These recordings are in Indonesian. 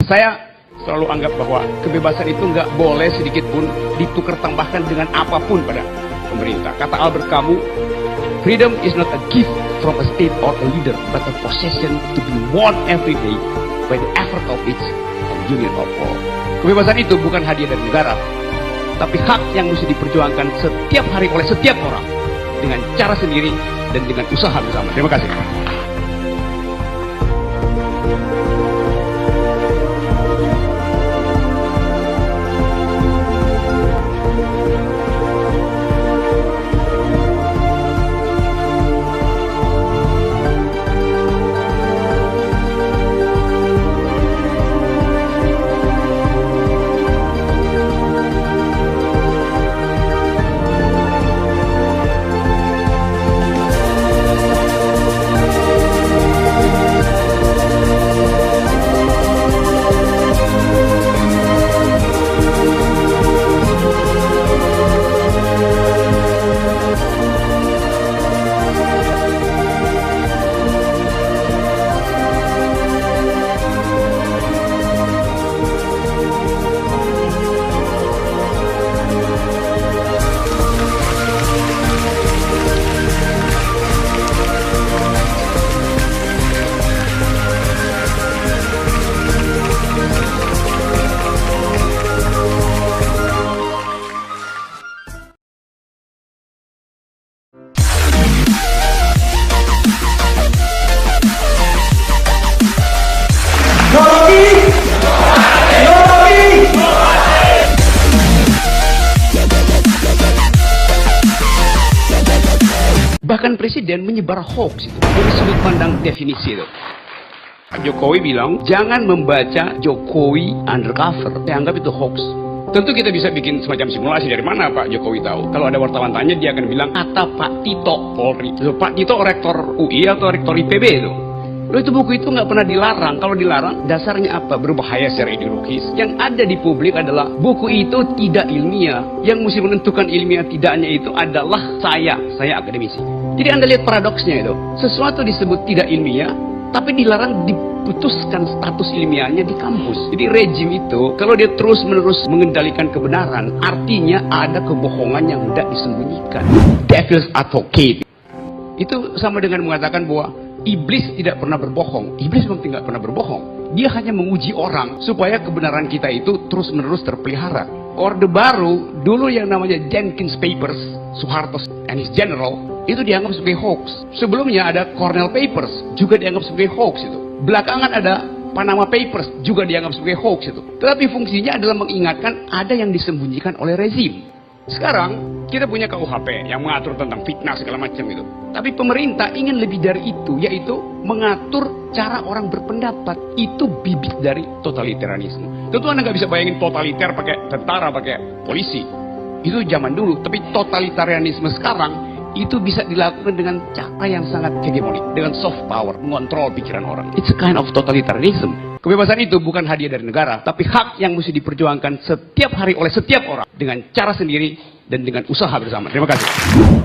Saya selalu anggap bahwa kebebasan itu nggak boleh sedikit pun ditukar tambahkan dengan apapun pada pemerintah. Kata Albert Camus, freedom is not a gift from a state or a leader, but a possession to be won every day by the effort of its union of all. Kebebasan itu bukan hadiah dari negara, tapi hak yang mesti diperjuangkan setiap hari oleh setiap orang dengan cara sendiri dan dengan usaha bersama. Terima kasih. Bahkan presiden menyebar hoax itu dari sudut pandang definisi itu. Pak Jokowi bilang jangan membaca Jokowi undercover, dianggap itu hoax. Tentu kita bisa bikin semacam simulasi dari mana Pak Jokowi tahu. Kalau ada wartawan tanya dia akan bilang kata Pak Tito Polri. Pak Tito rektor UI atau rektor IPB itu. Loh, itu buku itu nggak pernah dilarang. Kalau dilarang, dasarnya apa? Berbahaya secara ideologis. Yang ada di publik adalah buku itu tidak ilmiah. Yang mesti menentukan ilmiah tidaknya itu adalah saya akademisi. Jadi Anda lihat paradoksnya itu. Sesuatu disebut tidak ilmiah, tapi dilarang diputuskan status ilmiahnya di kampus. Jadi rejim itu, kalau dia terus-menerus mengendalikan kebenaran, artinya ada kebohongan yang tidak disembunyikan. Devil's advocate. Itu sama dengan mengatakan bahwa iblis tidak pernah berbohong. Iblis memang tidak pernah berbohong. Dia hanya menguji orang supaya kebenaran kita itu terus-menerus terpelihara. Orde Baru, dulu yang namanya Jenkins Papers, Soeharto and his General, itu dianggap sebagai hoax. Sebelumnya ada Cornell Papers, juga dianggap sebagai hoax itu. Belakangan ada Panama Papers, juga dianggap sebagai hoax itu. Tetapi fungsinya adalah mengingatkan ada yang disembunyikan oleh rezim. Sekarang kita punya KUHP yang mengatur tentang fitnah segala macam itu. Tapi pemerintah ingin lebih dari itu, yaitu mengatur cara orang berpendapat. Itu bibit dari totalitarianisme. Tentu Anda nggak bisa bayangin totaliter pakai tentara, pakai polisi. Itu zaman dulu. Tapi totalitarianisme sekarang itu bisa dilakukan dengan cara yang sangat hegemonik, dengan soft power, mengontrol pikiran orang. It's a kind of totalitarianism. Kebebasan itu bukan hadiah dari negara, tapi hak yang mesti diperjuangkan setiap hari oleh setiap orang dengan cara sendiri dan dengan usaha bersama. Terima kasih.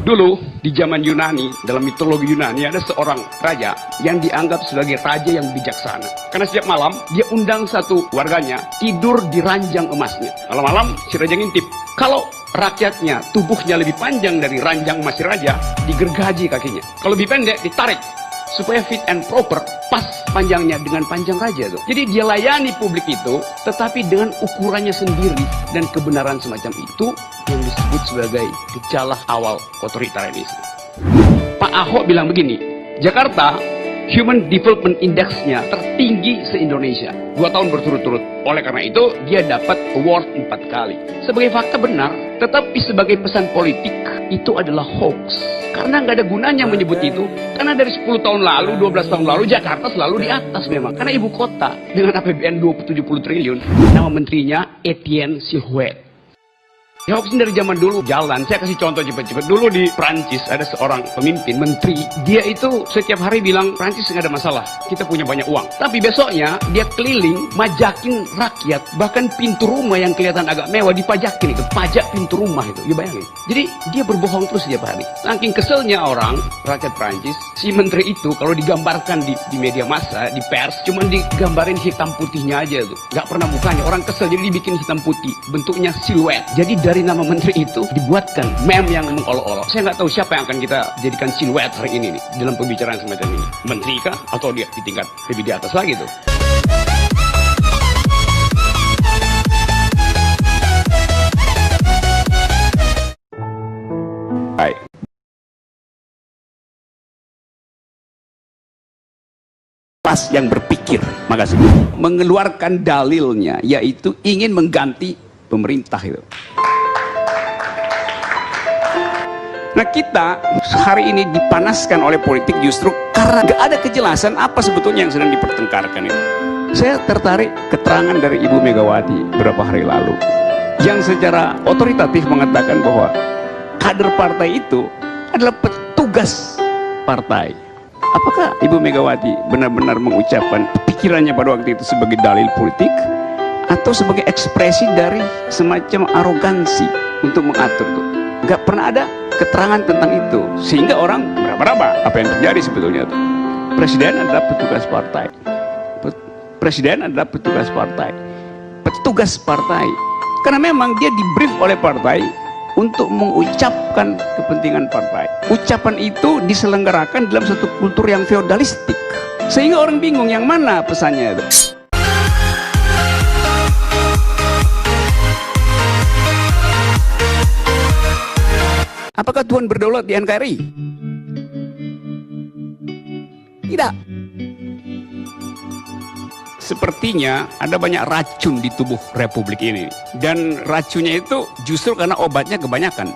Dulu di zaman Yunani, dalam mitologi Yunani ada seorang raja yang dianggap sebagai raja yang bijaksana. Karena setiap malam dia undang satu warganya tidur di ranjang emasnya. Malam-malam si raja ngintip, kalau rakyatnya tubuhnya lebih panjang dari ranjang emas si raja, digergaji kakinya. Kalau lebih pendek ditarik supaya fit and proper, pas panjangnya dengan panjang raja tuh. Jadi dia layani publik itu, tetapi dengan ukurannya sendiri, dan kebenaran semacam itu yang disebut sebagai gejala awal otoritarianisme. Pak Ahok bilang begini, Jakarta Human Development Index-nya tertinggi se-Indonesia 2 tahun berturut-turut. Oleh karena itu dia dapat award 4 kali. Sebagai fakta benar, tetapi sebagai pesan politik itu adalah hoax. Karena nggak ada gunanya menyebut itu. Karena dari 10 tahun lalu, 12 tahun lalu, Jakarta selalu di atas memang. Karena ibu kota dengan APBN 70 triliun. Nama menterinya Etienne Silhouette. Ya, hoax ini dari zaman dulu jalan. Saya kasih contoh cepet-cepet. Dulu di Prancis ada seorang pemimpin, menteri. Dia itu setiap hari bilang, Prancis nggak ada masalah, kita punya banyak uang. Tapi besoknya dia keliling, majakin rakyat. Bahkan pintu rumah yang kelihatan agak mewah dipajakin itu. Pajak pintu rumah itu, ya bayangin. Jadi dia berbohong terus setiap hari. Saking keselnya orang, rakyat Prancis, si menteri itu kalau digambarkan di media massa, di pers, cuman digambarin hitam putihnya aja tuh. Nggak pernah mukanya. Orang kesel jadi dibikin hitam putih. Bentuknya siluet. Jadi dari nama menteri itu dibuatkan meme yang mengolok-olok. Saya nggak tahu siapa yang akan kita jadikan siluet hari ini nih dalam pembicaraan semacam ini. Menteri kah? Atau dia di tingkat lebih di atas lagi tuh? Hai. Pas yang berpikir, makasih, mengeluarkan dalilnya, yaitu ingin mengganti pemerintah itu. Nah, kita hari ini dipanaskan oleh politik justru karena gak ada kejelasan apa sebetulnya yang sedang dipertengkarkan itu. Saya tertarik keterangan dari Ibu Megawati beberapa hari lalu yang secara otoritatif mengatakan bahwa kader partai itu adalah petugas partai. Apakah Ibu Megawati benar-benar mengucapkan pikirannya pada waktu itu sebagai dalil politik atau sebagai ekspresi dari semacam arogansi untuk mengatur itu? Gak pernah ada keterangan tentang itu, sehingga orang berapa apa yang terjadi sebetulnya itu. Presiden adalah petugas partai. Presiden adalah petugas partai. Petugas partai. Karena memang dia di-brief oleh partai untuk mengucapkan kepentingan partai. Ucapan itu diselenggarakan dalam satu kultur yang feodalistik, sehingga orang bingung yang mana pesannya itu. Apakah Tuhan berdaulat di NKRI? Tidak. Sepertinya ada banyak racun di tubuh Republik ini. Dan racunnya itu justru karena obatnya kebanyakan.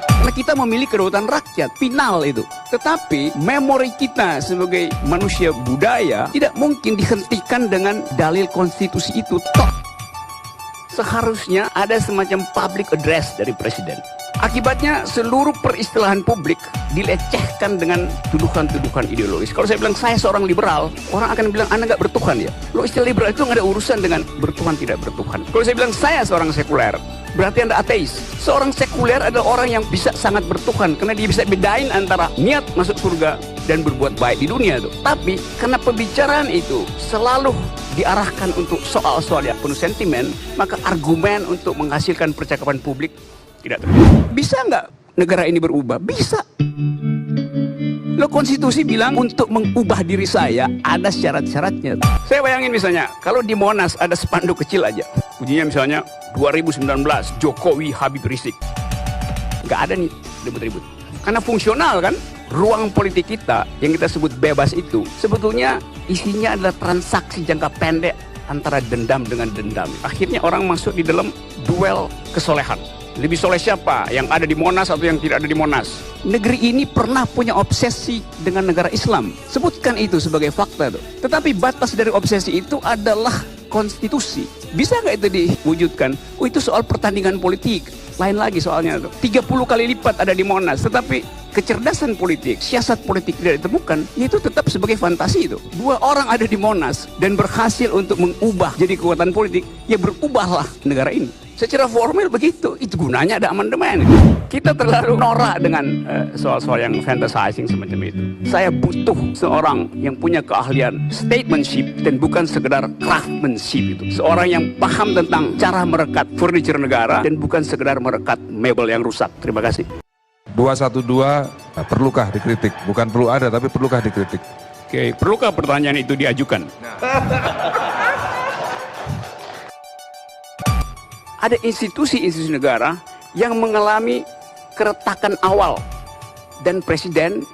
Karena kita memilih kedaulatan rakyat, final itu. Tetapi memori kita sebagai manusia budaya tidak mungkin dihentikan dengan dalil konstitusi itu. Seharusnya ada semacam public address dari presiden. Akibatnya seluruh peristilahan publik dilecehkan dengan tuduhan-tuduhan ideologis. Kalau saya bilang saya seorang liberal, orang akan bilang Anda nggak bertuhan ya. Lo istilah liberal itu nggak ada urusan dengan bertuhan tidak bertuhan. Kalau saya bilang saya seorang sekuler, berarti Anda ateis. Seorang sekuler adalah orang yang bisa sangat bertuhan karena dia bisa bedain antara niat masuk surga dan berbuat baik di dunia itu. Tapi karena pembicaraan itu selalu diarahkan untuk soal-soal yang penuh sentimen, maka argumen untuk menghasilkan percakapan publik tidak terjadi. Bisa nggak negara ini berubah? Bisa. Lo konstitusi bilang untuk mengubah diri saya ada syarat-syaratnya. Saya bayangin misalnya kalau di Monas ada spanduk kecil aja, bunyinya misalnya 2019 Jokowi Habib Rizik. Nggak ada nih ribut-ribut. Karena fungsional kan. Ruang politik kita yang kita sebut bebas itu sebetulnya isinya adalah transaksi jangka pendek antara dendam dengan dendam. Akhirnya orang masuk di dalam duel kesolehan. Lebih soleh siapa? Yang ada di Monas atau yang tidak ada di Monas? Negeri ini pernah punya obsesi dengan negara Islam. Sebutkan itu sebagai fakta tuh. Tetapi batas dari obsesi itu adalah konstitusi. Bisa nggak itu diwujudkan? Oh, itu soal pertandingan politik. Lain lagi soalnya tuh. 30 kali lipat ada di Monas. Tetapi kecerdasan politik, siasat politik tidak ditemukan, itu tetap sebagai fantasi itu. Dua orang ada di Monas dan berhasil untuk mengubah jadi kekuatan politik, ya berubahlah negara ini. Secara formal begitu, itu gunanya ada amandemen. Kita terlalu norak dengan soal-soal yang fantasizing semacam itu. Saya butuh seorang yang punya keahlian statesmanship dan bukan sekedar craftsmanship itu. Seorang yang paham tentang cara merekat furniture negara dan bukan sekedar merekat mebel yang rusak. Terima kasih. 212 perlukah dikritik? Bukan perlu ada, tapi perlukah dikritik? Oke, perlukah pertanyaan itu diajukan? Ada institusi-institusi negara yang mengalami keretakan awal. Dan presiden,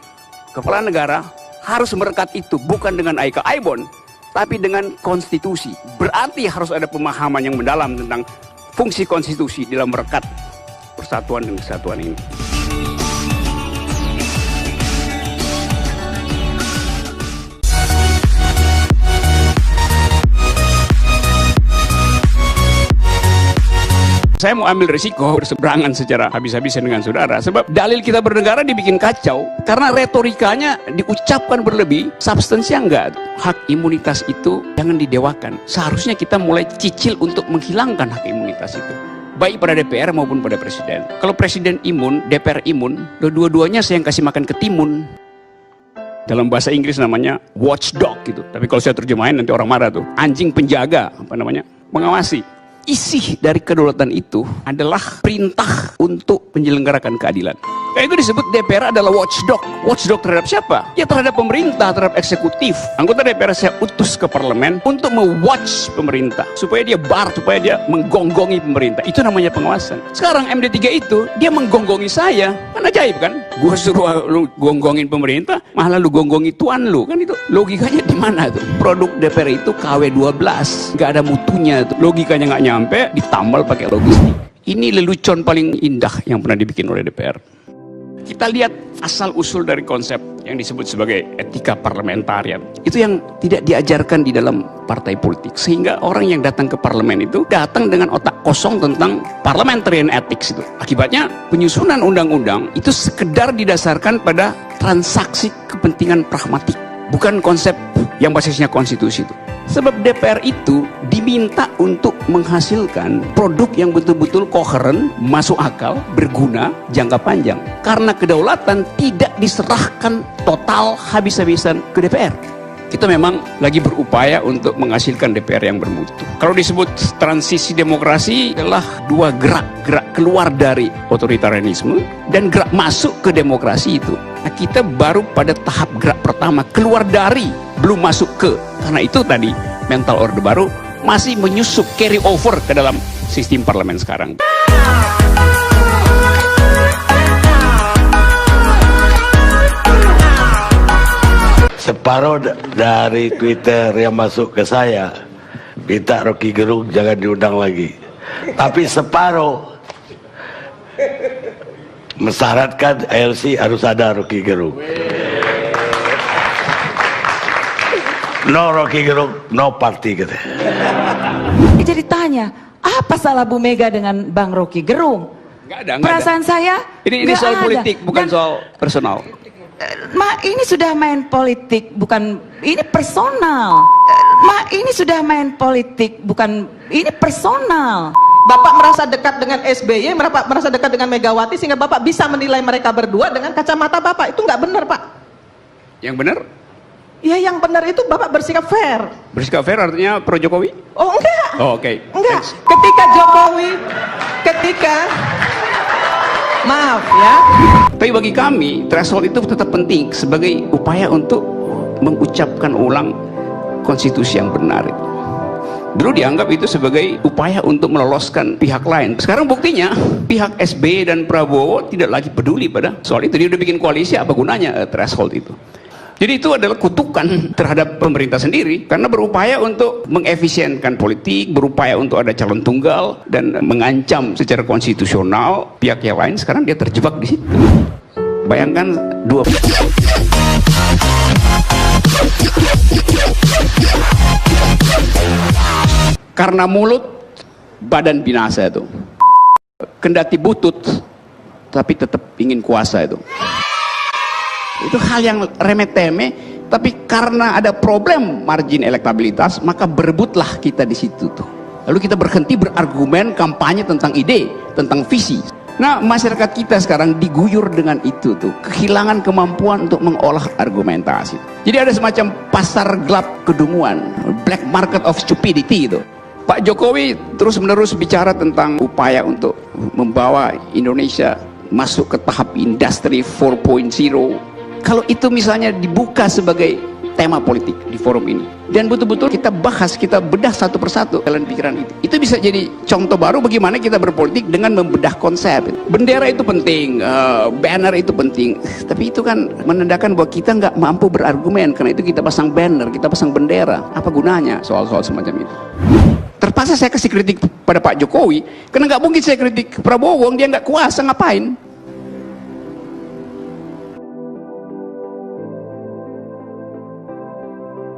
kepala negara, harus merekat itu bukan dengan Aika Aibon, tapi dengan konstitusi. Berarti harus ada pemahaman yang mendalam tentang fungsi konstitusi dalam merekat persatuan dan kesatuan ini. Saya mau ambil risiko berseberangan secara habis-habisan dengan saudara, sebab dalil kita bernegara dibikin kacau karena retorikanya diucapkan berlebih, substansinya enggak. Hak imunitas itu jangan didewakan. Seharusnya kita mulai cicil untuk menghilangkan hak imunitas itu, baik pada DPR maupun pada presiden. Kalau presiden imun, DPR imun, dua-duanya saya yang kasih makan ketimun. Dalam bahasa Inggris namanya watchdog gitu. Tapi kalau saya terjemahin nanti orang marah tuh. Anjing penjaga, mengawasi. Isi dari kedaulatan itu adalah perintah untuk menyelenggarakan keadilan. Kayak itu disebut DPR adalah watchdog. Watchdog terhadap siapa? Ya terhadap pemerintah, terhadap eksekutif. Anggota DPR saya utus ke parlemen untuk me-watch pemerintah. Supaya dia supaya dia menggonggongi pemerintah. Itu namanya pengawasan. Sekarang MD3 itu, dia menggonggongi saya. Kan ajaib kan? Gua suruh lu gonggongin pemerintah, malah lu gonggongi tuan lu. Kan itu logikanya di mana tuh? Produk DPR itu KW12. Nggak ada mutunya tuh. Logikanya nggak nyampe, ditambal pakai logistik. Ini lelucon paling indah yang pernah dibikin oleh DPR. Kita lihat asal-usul dari konsep yang disebut sebagai etika parlementarian. Itu yang tidak diajarkan di dalam partai politik. Sehingga orang yang datang ke parlemen itu datang dengan otak kosong tentang parliamentarian ethics itu. Akibatnya penyusunan undang-undang itu sekedar didasarkan pada transaksi kepentingan pragmatik. Bukan konsep yang basisnya konstitusi itu. Sebab DPR itu diminta untuk menghasilkan produk yang betul-betul koheren, masuk akal, berguna, jangka panjang. Karena kedaulatan tidak diserahkan total habis-habisan ke DPR. Kita memang lagi berupaya untuk menghasilkan DPR yang bermutu. Kalau disebut transisi demokrasi adalah dua gerak keluar dari otoritarianisme dan gerak masuk ke demokrasi itu. Nah, kita baru pada tahap gerak pertama, keluar dari, belum masuk ke. Karena itu tadi mental orde baru masih menyusup, carry over ke dalam sistem parlemen sekarang. Separuh dari Twitter yang masuk ke saya minta Rocky Gerung jangan diundang lagi, tapi separuh mensyaratkan ALC harus ada Rocky Gerung. No Rocky Gerung, no party katanya. Jadi tanya, apa salah Bu Mega dengan Bang Rocky Gerung? Nggak ada. Perasaan saya ini soal politik, bukan soal personal. Ini sudah main politik, bukan ini personal. Ini sudah main politik, bukan ini personal. Bapak merasa dekat dengan SBY, merasa dekat dengan Megawati sehingga Bapak bisa menilai mereka berdua dengan kacamata Bapak. Itu nggak benar, Pak. Yang benar? Ya, yang benar itu Bapak bersikap fair. Bersikap fair artinya pro Jokowi? Oh, enggak. Oh, oke. Enggak. Thanks. Maaf ya. Tapi bagi kami, threshold itu tetap penting sebagai upaya untuk mengucapkan ulang konstitusi yang benar itu. Dulu dianggap itu sebagai upaya untuk meloloskan pihak lain. Sekarang buktinya, pihak SBY dan Prabowo tidak lagi peduli pada soal itu. Dia udah bikin koalisi, apa gunanya threshold itu? Jadi itu adalah kutukan terhadap pemerintah sendiri karena berupaya untuk mengefisienkan politik, berupaya untuk ada calon tunggal dan mengancam secara konstitusional pihak yang lain. Sekarang dia terjebak di situ. Bayangkan dua. Karena mulut badan binasa itu. Kendati butut tapi tetap ingin kuasa itu. Itu hal yang remeh-temeh, tapi karena ada problem margin elektabilitas, maka berebutlah kita di situ tuh. Lalu kita berhenti berargumen kampanye tentang ide, tentang visi. Nah, masyarakat kita sekarang diguyur dengan itu tuh, kehilangan kemampuan untuk mengolah argumentasi. Jadi ada semacam pasar gelap kedunguan, black market of stupidity itu. Pak Jokowi terus-menerus bicara tentang upaya untuk membawa Indonesia masuk ke tahap industri 4.0. Kalau itu misalnya dibuka sebagai tema politik di forum ini dan betul-betul kita bahas, kita bedah satu persatu jalan pikiran itu bisa jadi contoh baru bagaimana kita berpolitik dengan membedah konsep. Bendera itu penting, banner itu penting, tapi itu kan menandakan bahwa kita nggak mampu berargumen. Karena itu kita pasang banner, kita pasang bendera. Apa gunanya soal-soal semacam itu? Terpaksa saya kasih kritik pada Pak Jokowi karena nggak mungkin saya kritik Prabowo, dia nggak kuasa, ngapain?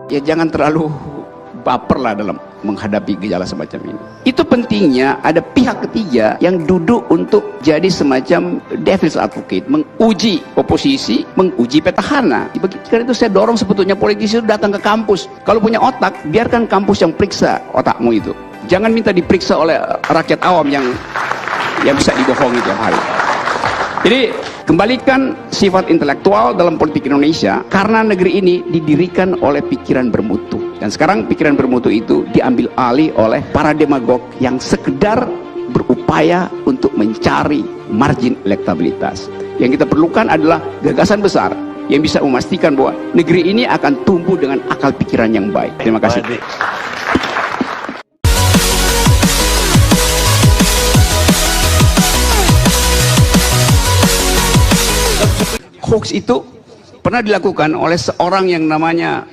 Ya jangan terlalu baper lah dalam menghadapi gejala semacam ini. Itu pentingnya ada pihak ketiga yang duduk untuk jadi semacam devil's advocate, menguji oposisi, menguji petahana. Karena itu saya dorong sebetulnya politisi itu datang ke kampus. Kalau punya otak, biarkan kampus yang periksa otakmu itu. Jangan minta diperiksa oleh rakyat awam yang bisa dibohongi tiap hari. Jadi kembalikan sifat intelektual dalam politik Indonesia, karena negeri ini didirikan oleh pikiran bermutu. Dan sekarang pikiran bermutu itu diambil alih oleh para demagog yang sekedar berupaya untuk mencari margin elektabilitas. Yang kita perlukan adalah gagasan besar yang bisa memastikan bahwa negeri ini akan tumbuh dengan akal pikiran yang baik. Terima kasih. Hoax itu pernah dilakukan oleh seorang yang namanya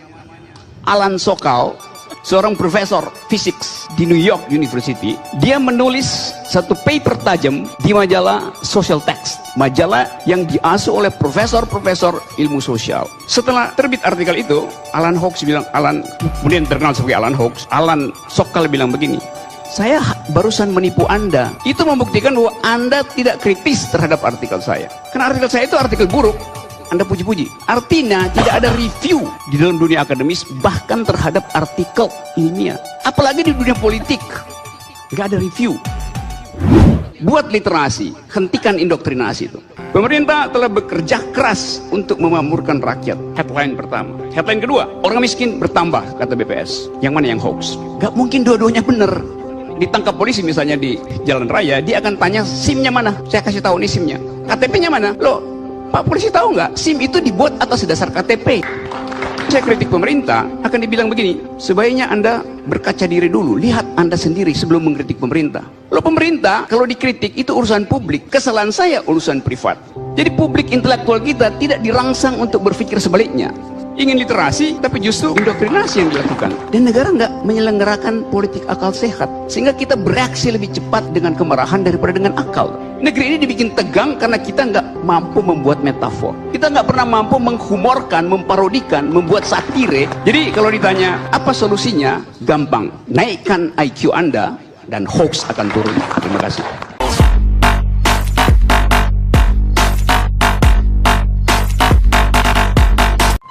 Alan Sokal, seorang profesor fisik di New York University. Dia menulis satu paper tajam di majalah Social Text, majalah yang diasuh oleh profesor-profesor ilmu sosial. Setelah terbit artikel itu, Alan kemudian terkenal sebagai Alan Hoax. Alan Sokal bilang begini, saya barusan menipu Anda. Itu membuktikan bahwa Anda tidak kritis terhadap artikel saya. Karena artikel saya itu artikel buruk, Anda puji-puji. Artinya tidak ada review di dalam dunia akademis, bahkan terhadap artikel ilmiah. Apalagi di dunia politik, nggak ada review. Buat literasi, hentikan indoktrinasi itu. Pemerintah telah bekerja keras untuk memakmurkan rakyat. Headline pertama. Headline kedua, orang miskin bertambah, kata BPS. Yang mana yang hoax? Nggak mungkin dua-duanya benar. Ditangkap polisi misalnya di jalan raya, dia akan tanya SIM-nya mana? Saya kasih tahu nih SIM-nya. KTP-nya mana? Loh, Pak polisi tahu nggak? SIM itu dibuat atas dasar KTP. Saya kritik pemerintah, akan dibilang begini, sebaiknya Anda berkaca diri dulu, lihat Anda sendiri sebelum mengkritik pemerintah. Loh, pemerintah kalau dikritik itu urusan publik, kesalahan saya urusan privat. Jadi publik intelektual kita tidak dirangsang untuk berpikir sebaliknya. Ingin literasi, tapi justru indoktrinasi yang dilakukan. Dan negara nggak menyelenggarakan politik akal sehat, sehingga kita bereaksi lebih cepat dengan kemarahan daripada dengan akal. Negeri ini dibikin tegang karena kita nggak mampu membuat metafor. Kita nggak pernah mampu menghumorkan, memparodikan, membuat satire. Jadi kalau ditanya apa solusinya, gampang. Naikkan IQ Anda dan hoax akan turun. Terima kasih.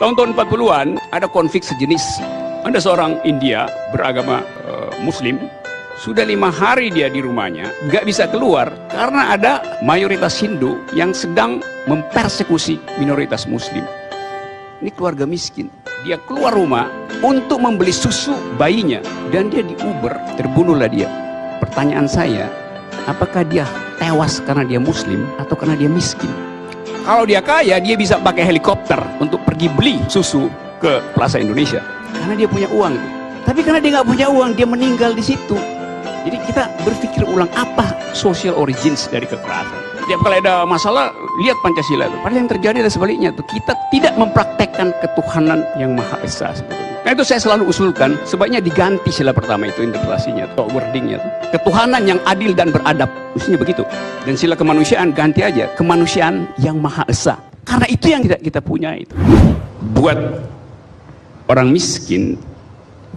Tahun-tahun 40-an ada konflik sejenis. Ada seorang India beragama Muslim, sudah 5 hari dia di rumahnya, nggak bisa keluar karena ada mayoritas Hindu yang sedang mempersekusi minoritas Muslim. Ini keluarga miskin. Dia keluar rumah untuk membeli susu bayinya dan dia di Uber, terbunuhlah dia. Pertanyaan saya, apakah dia tewas karena dia Muslim atau karena dia miskin? Kalau dia kaya, dia bisa pakai helikopter untuk pergi beli susu ke Plaza Indonesia karena dia punya uang. Tapi karena dia nggak punya uang, dia meninggal di situ. Jadi kita berpikir ulang, apa social origins dari kekerasan. Tiap kali ada masalah, lihat Pancasila itu. Padahal yang terjadi adalah sebaliknya tuh. Kita tidak mempraktekkan ketuhanan yang Maha Esa sebetulnya. Nah itu saya selalu usulkan, sebaiknya diganti sila pertama itu interpretasinya atau wordingnya tuh. Ketuhanan yang adil dan beradab, mestinya begitu. Dan sila kemanusiaan ganti aja, kemanusiaan yang Maha Esa. Karena itu yang tidak kita punya itu. Buat orang miskin,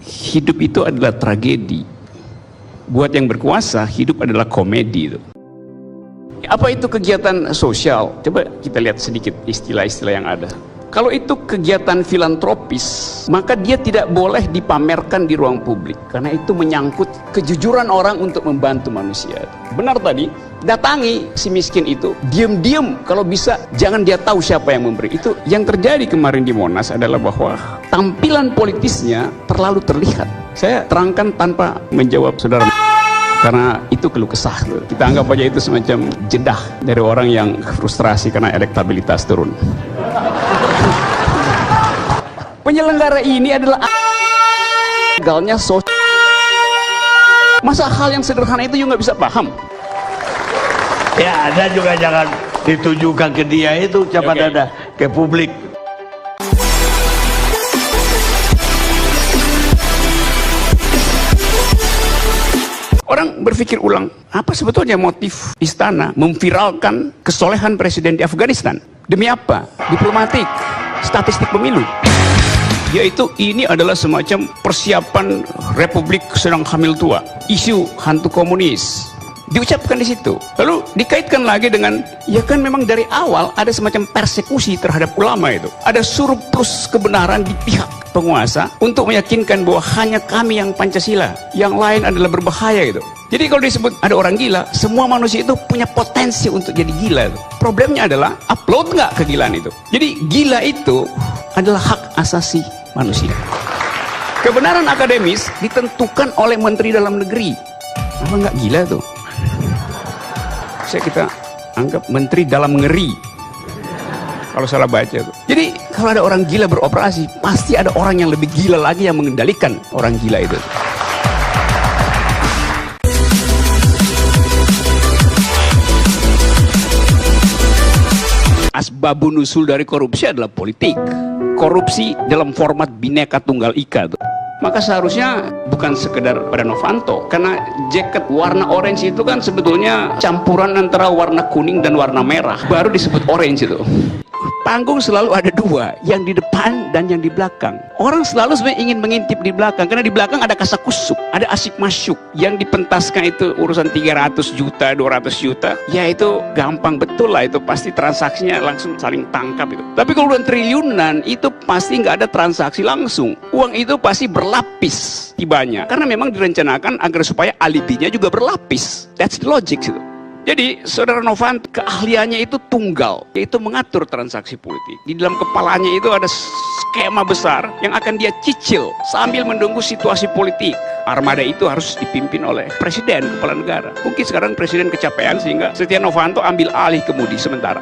hidup itu adalah tragedi. Buat yang berkuasa, hidup adalah komedi itu. Apa itu kegiatan sosial? Coba kita lihat sedikit istilah-istilah yang ada. Kalau itu kegiatan filantropis, maka dia tidak boleh dipamerkan di ruang publik, karena itu menyangkut kejujuran orang untuk membantu manusia. Benar tadi, datangi si miskin itu, diam-diam, kalau bisa jangan dia tahu siapa yang memberi. Itu yang terjadi kemarin di Monas adalah bahwa tampilan politisnya terlalu terlihat. Saya terangkan tanpa menjawab saudara, karena itu keluh kesah. Kita anggap aja itu semacam jedah dari orang yang frustrasi karena elektabilitas turun. Penyelenggara ini adalah gagalnya sosial. Masa hal yang sederhana itu juga nggak bisa paham? Ya, Anda juga jangan ditujukan ke dia itu, cepat ada ke publik. Orang berpikir ulang, apa sebetulnya motif istana memviralkan kesolehan presiden di Afghanistan? Demi apa? Diplomatik, statistik pemilu. yaitu ini adalah semacam persiapan Republik sedang hamil tua, isu hantu komunis diucapkan di situ. Lalu dikaitkan lagi dengan, ya kan memang dari awal ada semacam persekusi terhadap ulama itu. Ada surplus kebenaran di pihak penguasa untuk meyakinkan bahwa hanya kami yang Pancasila, yang lain adalah berbahaya itu. Jadi kalau disebut ada orang gila, semua manusia itu punya potensi untuk jadi gila itu. Problemnya adalah upload nggak kegilaan itu. Jadi gila itu adalah hak asasi manusia. Kebenaran akademis ditentukan oleh Menteri Dalam Negeri. Apa nggak gila tuh? Kita anggap Menteri Dalam Ngeri kalau salah baca tuh. Jadi kalau ada orang gila beroperasi, pasti ada orang yang lebih gila lagi yang mengendalikan orang gila itu. Asbabun nusul dari korupsi adalah politik. Korupsi dalam format Bhinneka Tunggal Ika tuh. Maka seharusnya bukan sekedar pada Novanto, karena jaket warna orange itu kan sebetulnya campuran antara warna kuning dan warna merah, baru disebut orange itu. Panggung selalu ada dua, yang di depan dan yang di belakang. Orang selalu sebenarnya ingin mengintip di belakang, karena di belakang ada kasakusuk, ada asik masyuk. Yang dipentaskan itu urusan 300 juta, 200 juta, ya itu gampang betul lah, itu pasti transaksinya langsung saling tangkap itu. Tapi kalau udah triliunan, itu pasti nggak ada transaksi langsung. Uang itu pasti berlapis tibanya, karena memang direncanakan agar supaya alibinya juga berlapis. That's the logic itu. Jadi saudara Novanto keahliannya itu tunggal, yaitu mengatur transaksi politik. Di dalam kepalanya itu ada skema besar yang akan dia cicil sambil menunggu situasi politik. Armada itu harus dipimpin oleh presiden, kepala negara. Mungkin sekarang presiden kecapean sehingga Setia Novanto ambil alih kemudi sementara.